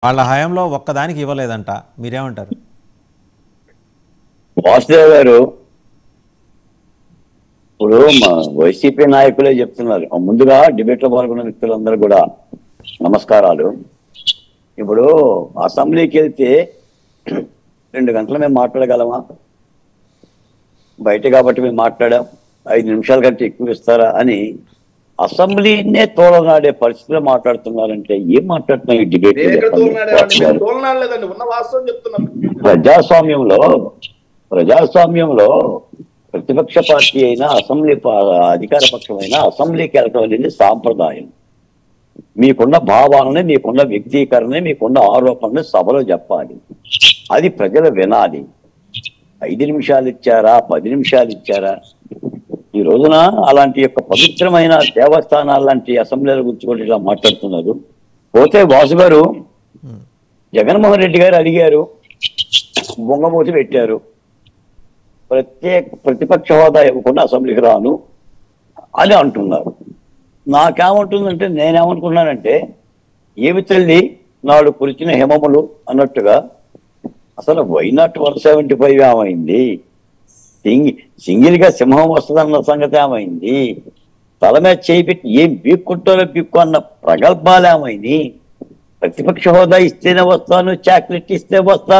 వాళ్ళ హయాంలో ఒక్కదానికి ఇవ్వలేదంట. మీరేమంటారు? వాసుదేవ్ గారు ఇప్పుడు మా వైసీపీ నాయకులే చెప్తున్నారు. ముందుగా డిబేట్ లో పాల్గొన్న వ్యక్తులందరూ కూడా నమస్కారాలు. ఇప్పుడు అసెంబ్లీకి వెళ్తే 2 గంటలు మేము మాట్లాడగలమా? బయట కాబట్టి మేము మాట్లాడాం, 5 నిమిషాల కంటే ఎక్కువ ఇస్తారా అని అసెంబ్లీనే తోలనాడే పరిస్థితిలో మాట్లాడుతున్నారంటే ఏం మాట్లాడుతున్నాం ఈ డిబేట్? ప్రజాస్వామ్యంలో ప్రజాస్వామ్యంలో ప్రతిపక్ష పార్టీ అయినా అధికార పక్షమైనా అసెంబ్లీకి వెళ్ళటం అనేది సాంప్రదాయం. మీకున్న భావాలని, మీకున్న వ్యక్తీకరణని, మీకున్న ఆరోపణని సభలో చెప్పాలి. అది ప్రజలు వినాలి. 5 నిమిషాలు ఇచ్చారా, 10 నిమిషాలు ఇచ్చారా? ఈ రోజున అలాంటి యొక్క పవిత్రమైన దేవస్థానాలు లాంటి అసెంబ్లీల గురించి కూడా ఇలా మాట్లాడుతున్నారు. పోతే వాసు గారు జగన్మోహన్ రెడ్డి గారు అడిగారు, బొంగమూతి పెట్టారు, ప్రతిపక్ష హోదా ఇవ్వకుండా అసెంబ్లీకి రాను అని అంటున్నారు. నాకేమంటుందంటే, నేనేమనుకున్నానంటే, ఏమి తల్లి నాడు కురిచిన హిమములు అన్నట్టుగా అసలు వైనాట్ 175 ఏమైంది? సింగిల్ గా సింహం వస్తుందన్న సంగతి ఏమైంది? తల మీద చేయి పెట్టి ఏం బీక్కుంటారో బీక్కు అన్న ప్రగల్భాలు ఏమైంది? ప్రతిపక్ష హోదా ఇస్తేనే వస్తాను, చాక్లెట్ ఇస్తే వస్తా,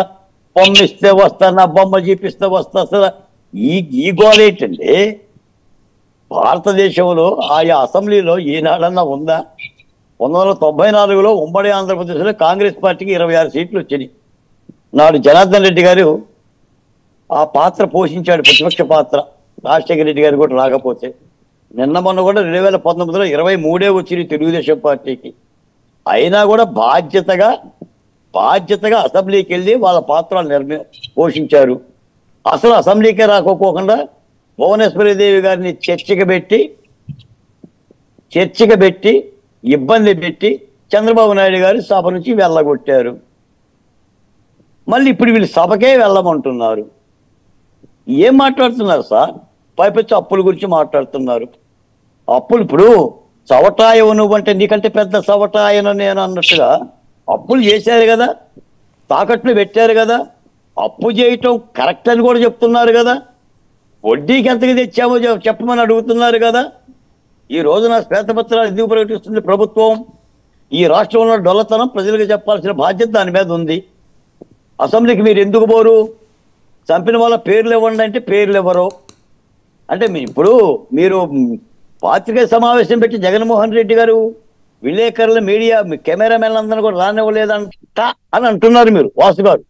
బొమ్మ ఇస్తే వస్తా, నా బొమ్మ చూపిస్తే వస్తా. అసలు ఈ గోల్ ఏంటండి? భారతదేశంలో ఆయా అసెంబ్లీలో ఈనాడన్నా ఉందా? 1994లో ఉమ్మడి ఆంధ్రప్రదేశ్లో కాంగ్రెస్ పార్టీకి 26 సీట్లు వచ్చినాయి. నాడు జనార్దన్ రెడ్డి గారు ఆ పాత్ర పోషించాడు, ప్రతిపక్ష పాత్ర. రాజశేఖర రెడ్డి గారు కూడా రాకపోతే నిన్న మొన్న కూడా 2019లో 23 వచ్చినాయి తెలుగుదేశం పార్టీకి. అయినా కూడా బాధ్యతగా అసెంబ్లీకి వెళ్ళి వాళ్ళ పాత్రలు పోషించారు. అసలు అసెంబ్లీకే రాకపోకుండా భువనేశ్వరీదేవి గారిని చర్చకి పెట్టి ఇబ్బంది పెట్టి చంద్రబాబు నాయుడు గారు సభ నుంచి వెళ్ళగొట్టారు. మళ్ళీ ఇప్పుడు వీళ్ళు సభకే వెళ్ళమంటున్నారు. ఏం మాట్లాడుతున్నారు సార్? పైపెచ్చి అప్పుల గురించి మాట్లాడుతున్నారు. అప్పులు ఇప్పుడు చవటాయవు నువ్వంటే నీకంటే పెద్ద చవటాయను నేను అన్నట్టుగా అప్పులు చేశారు కదా, తాకట్లు పెట్టారు కదా, అప్పు చేయటం కరెక్ట్ అని కూడా చెప్తున్నారు కదా, వడ్డీకి ఎంతగా తెచ్చామో చెప్పమని అడుగుతున్నారు కదా. ఈ రోజున శ్వేతపత్రాలు ఎందుకు ప్రకటిస్తుంది ప్రభుత్వం? ఈ రాష్ట్రంలో డొల్లతనం ప్రజలకు చెప్పాల్సిన బాధ్యత దాని మీద ఉంది. అసెంబ్లీకి మీరు ఎందుకు పోరు? చంపిన వాళ్ళ పేర్లు ఇవ్వండి అంటే పేర్లు ఇవ్వరు. అంటే ఇప్పుడు మీరు పాత్రికేయ సమావేశం పెట్టి జగన్మోహన్ రెడ్డి గారు విలేకరులు, మీడియా, కెమెరామెన్ అందరూ కూడా రానివ్వలేదంట అని అంటున్నారు మీరు. వాసు గారు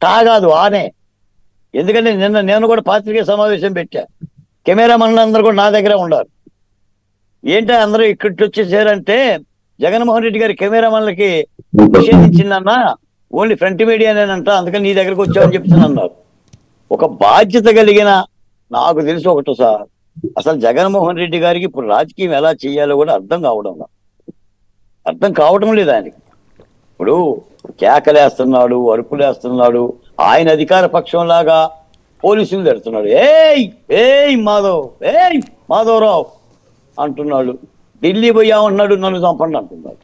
టా కాదు, ఆనే. ఎందుకంటే నిన్న నేను కూడా పాత్రికేయ సమావేశం పెట్టా. కెమెరామెన్ అందరూ కూడా నా దగ్గర ఉన్నారు. ఏంటో అందరూ ఇక్కడికి వచ్చేసారంటే, జగన్మోహన్ రెడ్డి గారి కెమెరామెన్లకి నిషేధించిందన్నా, ఓన్లీ ఫ్రంట్ మీడియానేనంట, అందుకని నీ దగ్గరకు వచ్చామని చెప్తున్నారు. ఒక బాధ్యత కలిగిన, నాకు తెలిసి ఒకటి సార్, అసలు జగన్మోహన్ రెడ్డి గారికి ఇప్పుడు రాజకీయం ఎలా చేయాలో కూడా అర్థం కావడం లేదు ఆయనకి. ఇప్పుడు కేకలేస్తున్నాడు, అరుపులేస్తున్నాడు, ఆయన అధికార పక్షం లాగా పోలీసులు తిడుతున్నాడు. ఏయ్ మాధవరావు అంటున్నాడు. ఢిల్లీ పోయామన్నాడు, నన్ను చంపండి అంటున్నాడు.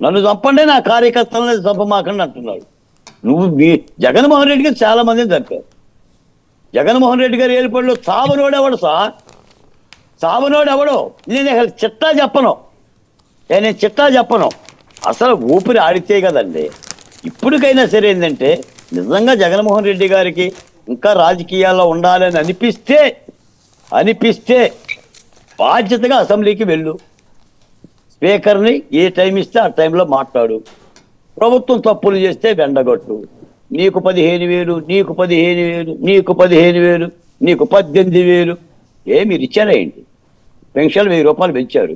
నన్ను చంపండి, నా కార్యకర్తలను చంపమాకండి అంటున్నాడు. జగన్మోహన్ రెడ్డి గారు చాలా మందిని చంపారు. జగన్మోహన్ రెడ్డి గారు ఏర్పడిలో చావనోడు ఎవడు సార్? చావనోడు ఎవడో నేను చిట్టా చెప్పను. అసలు ఊపిరి ఆడితే కదండి. ఇప్పటికైనా సరే ఏంటంటే, నిజంగా జగన్మోహన్ రెడ్డి గారికి ఇంకా రాజకీయాల్లో ఉండాలని అనిపిస్తే బాధ్యతగా అసెంబ్లీకి వెళ్ళు. స్పీకర్ని ఏ టైం ఇస్తే ఆ టైంలో మాట్లాడు. ప్రభుత్వం తప్పులు చేస్తే వెండగొట్టు. నీకు 15,000, నీకు 15,000, నీకు 15,000, నీకు 18,000. మీరు ఇచ్చారా ఏంటి? పెన్షన్ 1000 రూపాయలు పెంచారు.